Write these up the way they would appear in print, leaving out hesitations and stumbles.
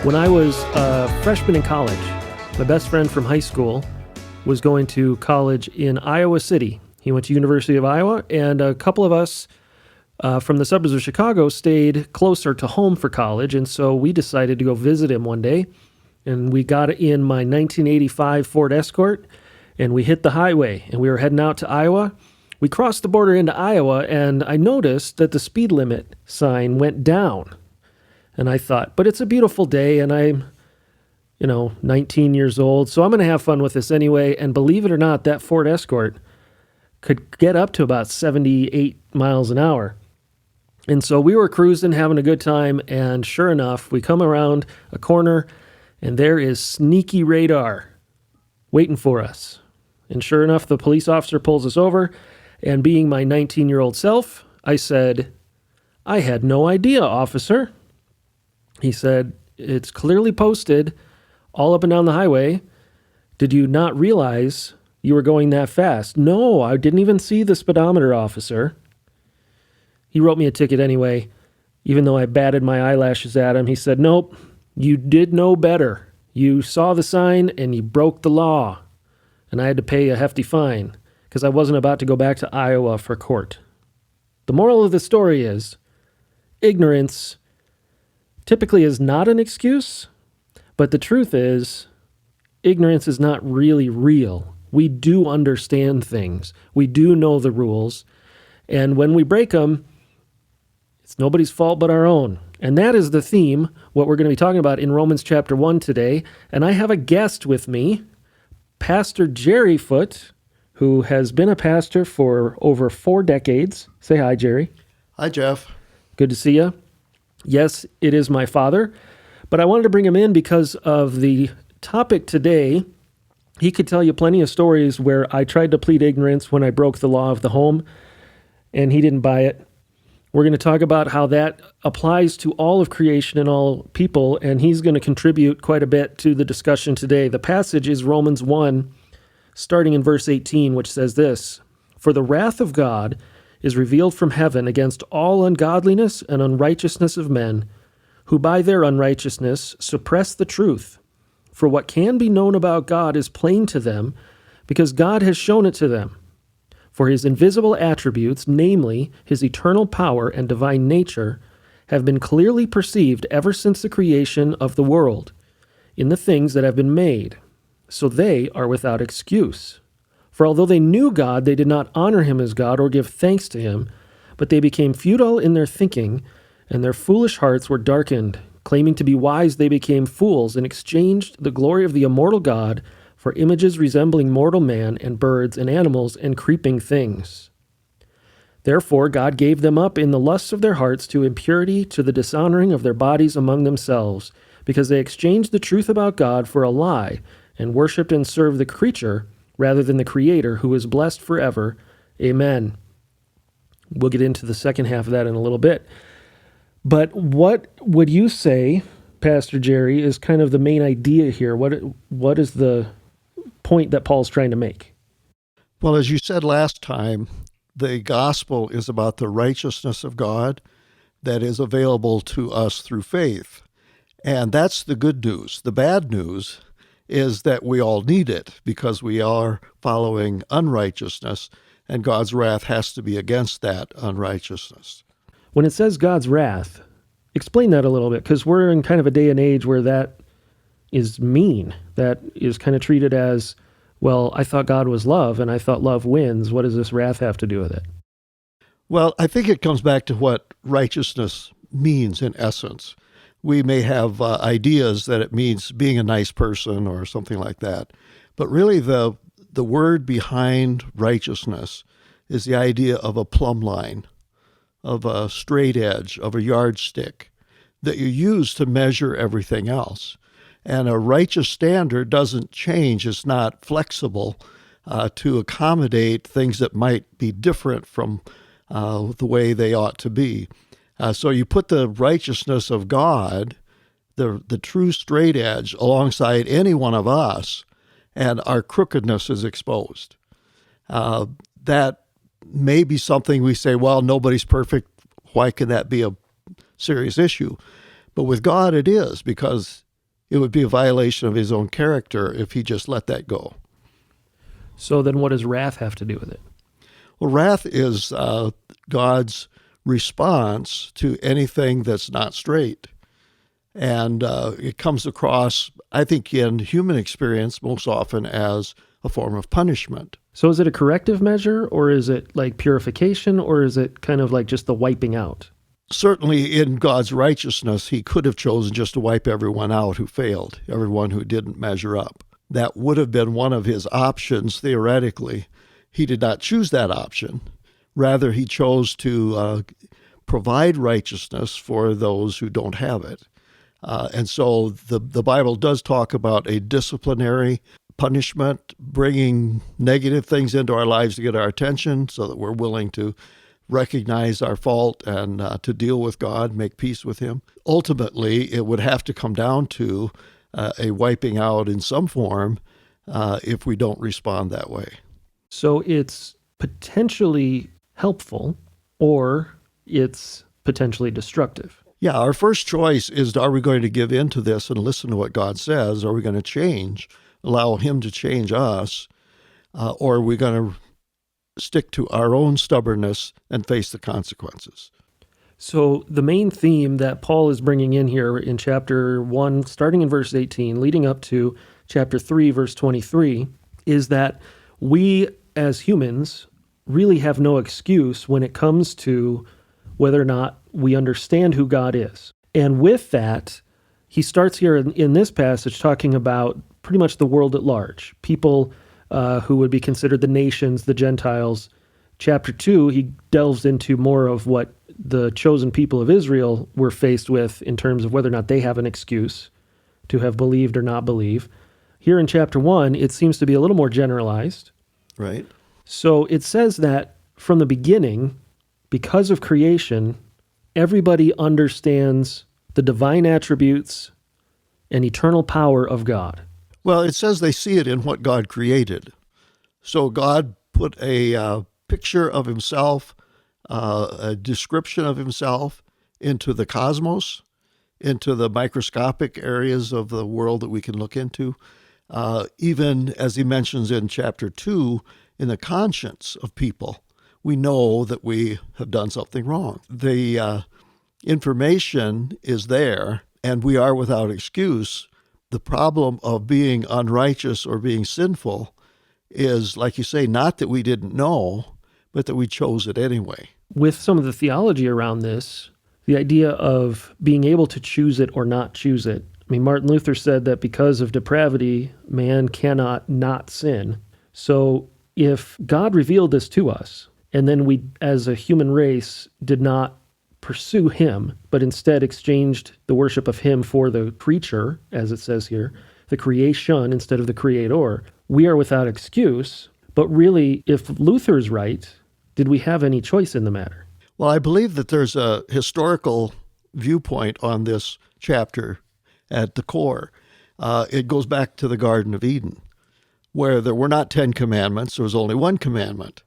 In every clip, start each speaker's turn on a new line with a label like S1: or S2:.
S1: When I was a freshman in college, my best friend from high school was going to college in Iowa City. He went to University of Iowa, and a couple of us from the suburbs of Chicago stayed closer to home for college, and so we decided to go visit him one day. And we got in my 1985 Ford Escort, and we hit the highway, and we were heading out to Iowa. We crossed the border into Iowa, and I noticed that the speed limit sign went down. And I thought, but it's a beautiful day, and I'm, 19 years old, so I'm going to have fun with this anyway. And believe it or not, that Ford Escort could get up to about 78 miles an hour. And so we were cruising, having a good time, and sure enough, we come around a corner, and there is sneaky radar waiting for us. And sure enough, the police officer pulls us over, and being my 19-year-old self, I said, "I had no idea, officer." He said, "It's clearly posted all up and down the highway. Did you not realize you were going that fast?" "No, I didn't even see the speedometer, officer." He wrote me a ticket anyway, even though I batted my eyelashes at him. He said, "Nope, you did know better. You saw the sign and you broke the law." And I had to pay a hefty fine because I wasn't about to go back to Iowa for court. The moral of the story is, ignorance typically is not an excuse, but the truth is, ignorance is not really real. We do understand things. We do know the rules. And when we break them, it's nobody's fault but our own. And that is the theme, what we're going to be talking about in Romans chapter 1 today. And I have a guest with me, Pastor Jerry Foote, who has been a pastor for over 4 decades. Say hi, Jerry.
S2: Hi, Jeff.
S1: Good to see you. Yes, it is my father, but I wanted to bring him in because of the topic today. He could tell you plenty of stories where I tried to plead ignorance when I broke the law of the home, and he didn't buy it. We're going to talk about how that applies to all of creation and all people, and he's going to contribute quite a bit to the discussion today. The passage is Romans 1, starting in verse 18, which says this: "For the wrath of God is revealed from heaven against all ungodliness and unrighteousness of men, who by their unrighteousness suppress the truth. For what can be known about God is plain to them, because God has shown it to them. For his invisible attributes, namely his eternal power and divine nature, have been clearly perceived ever since the creation of the world, in the things that have been made. So they are without excuse. For although they knew God, they did not honor him as God or give thanks to him, but they became futile in their thinking, and their foolish hearts were darkened. Claiming to be wise, they became fools and exchanged the glory of the immortal God for images resembling mortal man and birds and animals and creeping things. Therefore God gave them up in the lusts of their hearts to impurity, to the dishonoring of their bodies among themselves, because they exchanged the truth about God for a lie, and worshipped and served the creature rather than the Creator, who is blessed forever. Amen." We'll get into the second half of that in a little bit. But what would you say, Pastor Jerry, is kind of the main idea here? What is the point that Paul's trying to make?
S2: Well, as you said last time, the gospel is about the righteousness of God that is available to us through faith. And that's the good news. The bad news is that we all need it because we are following unrighteousness, and God's wrath has to be against that unrighteousness.
S1: When it says God's wrath, explain that a little bit, because we're in kind of a day and age where that is mean. That is kind of treated as, well, I thought God was love, and I thought love wins. What does this wrath have to do with it?
S2: Well, I think it comes back to what righteousness means in essence. We may have ideas that it means being a nice person or something like that. But really the word behind righteousness is the idea of a plumb line, of a straight edge, of a yardstick that you use to measure everything else. And a righteous standard doesn't change. It's not flexible to accommodate things that might be different from the way they ought to be. So you put the righteousness of God, the true straight edge, alongside any one of us, and our crookedness is exposed. That may be something we say, well, nobody's perfect. Why can that be a serious issue? But with God it is, because It would be a violation of his own character if he just let that go.
S1: So then what does wrath have to do with it?
S2: Well, wrath is God's response to anything that's not straight. And it comes across, I think, in human experience most often as a form of punishment.
S1: So is it a corrective measure, or is it like purification, or is it kind of like just the wiping out?
S2: Certainly in God's righteousness, he could have chosen just to wipe everyone out who failed, everyone who didn't measure up. That would have been one of his options, theoretically. He did not choose that option. Rather, he chose to provide righteousness for those who don't have it. And so the Bible does talk about a disciplinary punishment, bringing negative things into our lives to get our attention so that we're willing to recognize our fault and to deal with God, make peace with him. Ultimately, it would have to come down to a wiping out in some form if we don't respond that way.
S1: So it's potentially helpful, or it's potentially destructive.
S2: Yeah, our first choice is, are we going to give in to this and listen to what God says? Are we going to change, allow him to change us? Or are we going to stick to our own stubbornness and face the consequences?
S1: So the main theme that Paul is bringing in here in chapter 1, starting in verse 18, leading up to chapter 3, verse 23, is that we as humans really have no excuse when it comes to whether or not we understand who God is. And with that, he starts here in this passage talking about pretty much the world at large, people who would be considered the nations, the Gentiles. Chapter 2, he delves into more of what the chosen people of Israel were faced with in terms of whether or not they have an excuse to have believed or not believe. Here in chapter 1, it seems to be a little more generalized.
S2: Right.
S1: So it says that from the beginning, because of creation, everybody understands the divine attributes and eternal power of God.
S2: Well, it says they see it in what God created. So God put a picture of himself, a description of himself into the cosmos, into the microscopic areas of the world that we can look into. Even as he mentions in chapter 2, in the conscience of people, we know that we have done something wrong. The information is there, and we are without excuse. The problem of being unrighteous or being sinful is, like you say, not that we didn't know, but that we chose it anyway.
S1: With some of the theology around this, the idea of being able to choose it or not choose it. I mean, Martin Luther said that because of depravity, man cannot not sin. So if God revealed this to us, and then we, as a human race, did not pursue him, but instead exchanged the worship of him for the creature, as it says here, the creation instead of the creator, we are without excuse. But really, if Luther's right, did we have any choice in the matter?
S2: Well, I believe that there's a historical viewpoint on this chapter at the core. It goes back to the Garden of Eden, where there were not 10 commandments. There was only one commandment.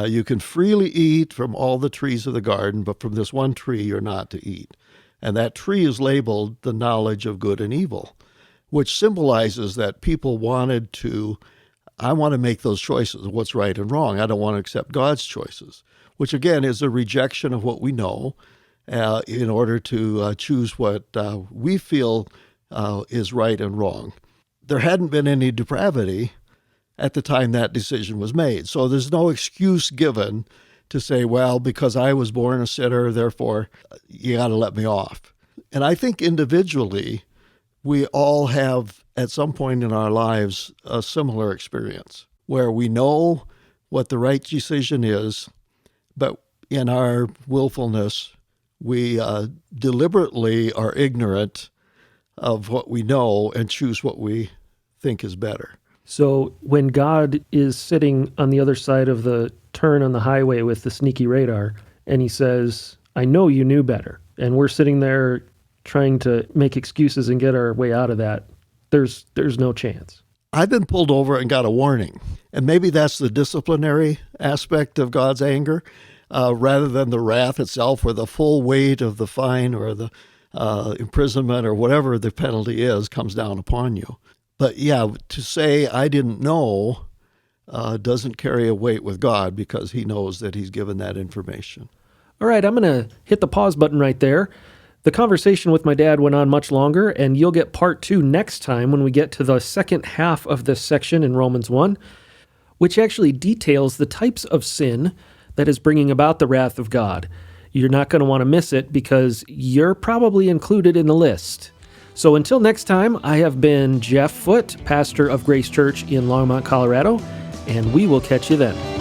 S2: You can freely eat from all the trees of the garden, but from this one tree you're not to eat. And that tree is labeled the knowledge of good and evil, which symbolizes that people wanted to, I want to make those choices of what's right and wrong. I don't want to accept God's choices, which again is a rejection of what we know in order to choose what we feel is right and wrong. There hadn't been any depravity at the time that decision was made. So there's no excuse given to say, well, because I was born a sinner, therefore you got to let me off. And I think individually, we all have at some point in our lives a similar experience where we know what the right decision is, but in our willfulness, we deliberately are ignorant of what we know and choose what we think is better.
S1: So when God is sitting on the other side of the turn on the highway with the sneaky radar, and he says, I know you knew better, and we're sitting there trying to make excuses and get our way out of that, there's no chance.
S2: I've been pulled over and got a warning, and maybe that's the disciplinary aspect of God's anger, rather than the wrath itself or the full weight of the fine or the imprisonment or whatever the penalty is comes down upon you. But yeah, to say I didn't know doesn't carry a weight with God because he knows that he's given that information.
S1: All right, I'm going to hit the pause button right there. The conversation with my dad went on much longer, and you'll get part 2 next time when we get to the second half of this section in Romans 1, which actually details the types of sin that is bringing about the wrath of God. You're not going to want to miss it because you're probably included in the list. So until next time, I have been Jeff Foote, pastor of Grace Church in Longmont, Colorado, and we will catch you then.